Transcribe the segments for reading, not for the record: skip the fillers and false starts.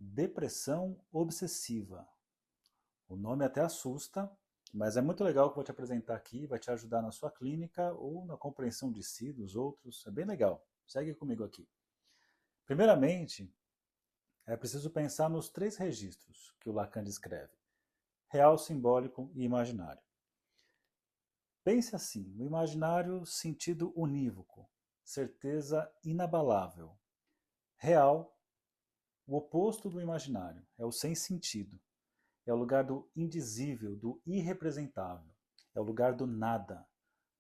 Depressão obsessiva. O nome até assusta, mas é muito legal o que eu vou te apresentar aqui, vai te ajudar na sua clínica ou na compreensão de si, dos outros, é bem legal. Segue comigo aqui. Primeiramente, é preciso pensar nos três registros que o Lacan descreve: real, simbólico e imaginário. Pense assim: o imaginário, sentido unívoco, certeza inabalável. Real, o oposto do imaginário, é o sem sentido. É o lugar do indizível, do irrepresentável. É o lugar do nada,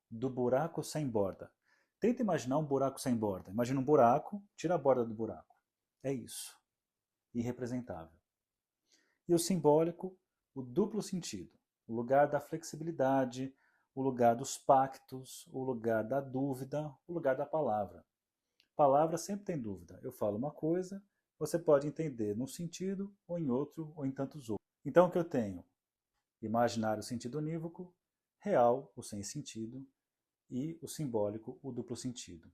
do buraco sem borda. Tenta imaginar um buraco sem borda. Imagina um buraco, tira a borda do buraco. É isso. Irrepresentável. E o simbólico, o duplo sentido. O lugar da flexibilidade, o lugar dos pactos, o lugar da dúvida, o lugar da palavra. Palavra sempre tem dúvida. Eu falo uma coisa, você pode entender num sentido, ou em outro, ou em tantos outros. Então o que eu tenho? Imaginário, o sentido unívoco; real, o sem sentido; e o simbólico, o duplo sentido.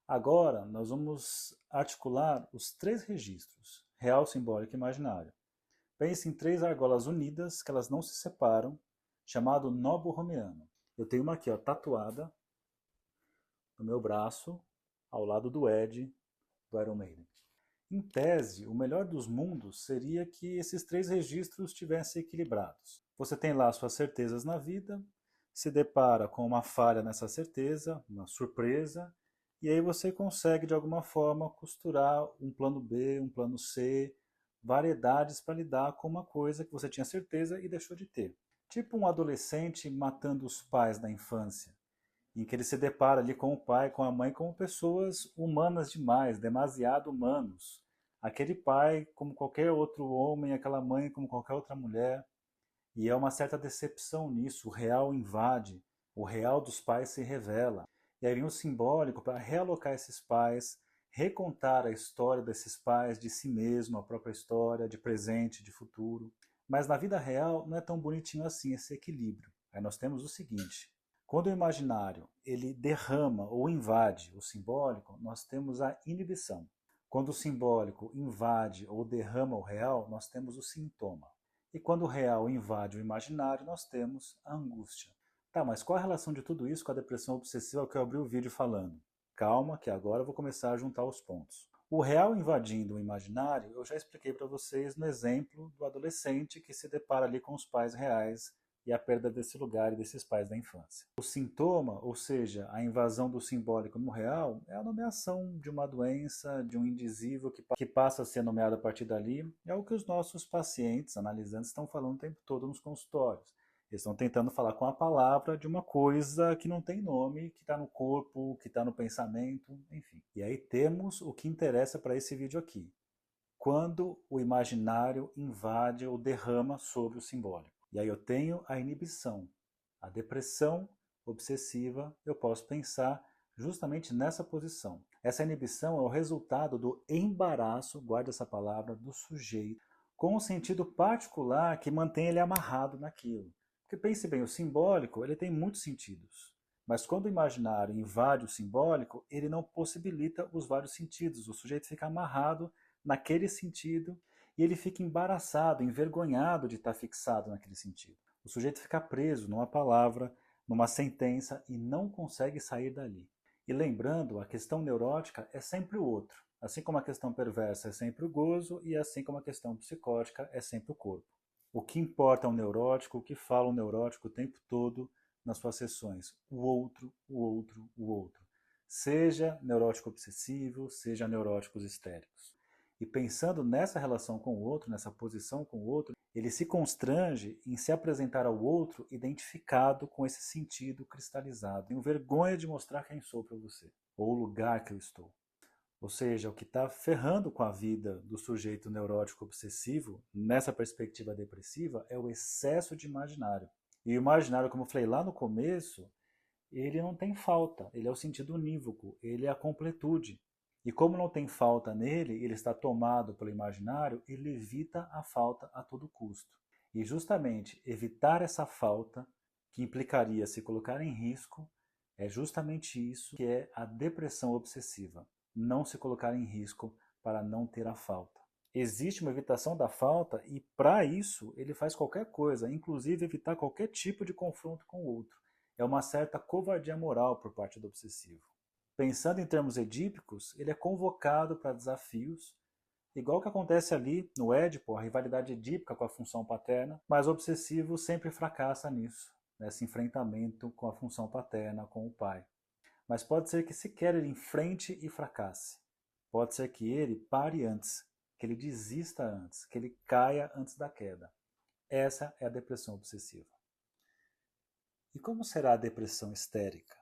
Agora nós vamos articular os três registros: real, simbólico e imaginário. Pense em três argolas unidas, que elas não se separam, chamado nó borromeano. Eu tenho uma aqui, ó, tatuada no meu braço, ao lado do Ed, do Iron Maiden. Em tese, o melhor dos mundos seria que esses três registros estivessem equilibrados. Você tem lá suas certezas na vida, se depara com uma falha nessa certeza, uma surpresa, e aí você consegue de alguma forma costurar um plano B, um plano C, variedades para lidar com uma coisa que você tinha certeza e deixou de ter. Tipo um adolescente matando os pais da infância, em que ele se depara ali com o pai, com a mãe, como pessoas humanas demais, demasiado humanos. Aquele pai como qualquer outro homem, aquela mãe como qualquer outra mulher. E é uma certa decepção nisso, o real invade, o real dos pais se revela. E aí vem o simbólico para realocar esses pais, recontar a história desses pais, de si mesmo, a própria história, de presente, de futuro. Mas na vida real não é tão bonitinho assim esse equilíbrio. Aí nós temos o seguinte: quando o imaginário ele derrama ou invade o simbólico, nós temos a inibição. Quando o simbólico invade ou derrama o real, nós temos o sintoma. E quando o real invade o imaginário, nós temos a angústia. Tá, mas qual a relação de tudo isso com a depressão obsessiva que eu abri o vídeo falando? Calma, que agora eu vou começar a juntar os pontos. O real invadindo o imaginário, eu já expliquei para vocês no exemplo do adolescente que se depara ali com os pais reais e a perda desse lugar e desses pais da infância. O sintoma, ou seja, a invasão do simbólico no real, é a nomeação de uma doença, de um indizível que passa a ser nomeado a partir dali. É o que os nossos pacientes, analisantes, estão falando o tempo todo nos consultórios. Eles estão tentando falar com a palavra de uma coisa que não tem nome, que está no corpo, que está no pensamento, enfim. E aí temos o que interessa para esse vídeo aqui: quando o imaginário invade ou derrama sobre o simbólico. E aí eu tenho a inibição, a depressão obsessiva. Eu posso pensar justamente nessa posição. Essa inibição é o resultado do embaraço, guarda essa palavra, do sujeito, com um sentido particular que mantém ele amarrado naquilo. Porque pense bem, o simbólico ele tem muitos sentidos. Mas quando o imaginário invade o simbólico, ele não possibilita os vários sentidos. O sujeito fica amarrado naquele sentido e ele fica embaraçado, envergonhado de estar fixado naquele sentido. O sujeito fica preso numa palavra, numa sentença e não consegue sair dali. E lembrando, a questão neurótica é sempre o outro. Assim como a questão perversa é sempre o gozo e assim como a questão psicótica é sempre o corpo. O que importa é o neurótico, o que fala o neurótico o tempo todo nas suas sessões. O outro, o outro, o outro. Seja neurótico obsessivo, seja neuróticos histéricos. E pensando nessa relação com o outro, nessa posição com o outro, ele se constrange em se apresentar ao outro identificado com esse sentido cristalizado. Tenho vergonha de mostrar quem sou para você, ou o lugar que eu estou. Ou seja, o que está ferrando com a vida do sujeito neurótico obsessivo, nessa perspectiva depressiva, é o excesso de imaginário. E o imaginário, como eu falei lá no começo, ele não tem falta, ele é o sentido unívoco, ele é a completude. E como não tem falta nele, ele está tomado pelo imaginário, ele evita a falta a todo custo. E justamente evitar essa falta, que implicaria se colocar em risco, é justamente isso que é a depressão obsessiva. Não se colocar em risco para não ter a falta. Existe uma evitação da falta e, para isso, ele faz qualquer coisa, inclusive evitar qualquer tipo de confronto com o outro. É uma certa covardia moral por parte do obsessivo. Pensando em termos edípicos, ele é convocado para desafios, igual que acontece ali no Édipo, a rivalidade edípica com a função paterna, mas o obsessivo sempre fracassa nisso, nesse enfrentamento com a função paterna, com o pai. Mas pode ser que sequer ele enfrente e fracasse. Pode ser que ele pare antes, que ele desista antes, que ele caia antes da queda. Essa é a depressão obsessiva. E como será a depressão histérica?